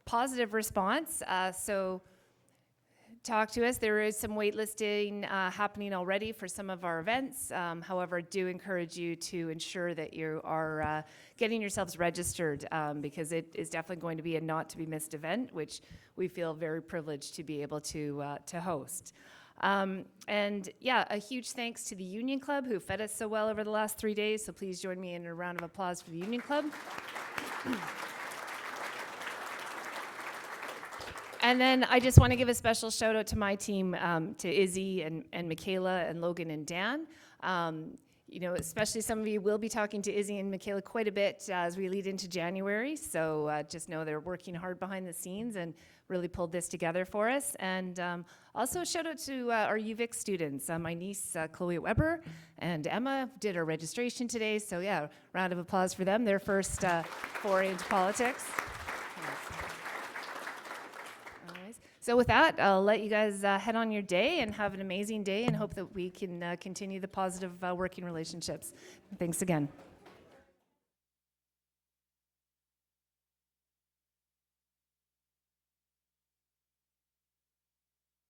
positive response. So talk to us. There is some waitlisting happening already for some of our events. However, I do encourage you to ensure that you are getting yourselves registered because it is definitely going to be a not to be missed event, which we feel very privileged to be able to host. And yeah, a huge thanks to the Union Club who fed us so well over the last 3 days. So please join me in a round of applause for the Union Club. And then I just want to give a special shout out to my team, to Izzy and Michaela and Logan and Dan. You know, especially some of you will be talking to Izzy and Michaela quite a bit as we lead into January. So just know they're working hard behind the scenes and really pulled this together for us. And also a shout out to our UVic students. My niece, Chloe Weber, and Emma did our registration today. So yeah, round of applause for them, their first foray into politics. So with that, I'll let you guys head on your day and have an amazing day and hope that we can continue the positive working relationships. Thanks again.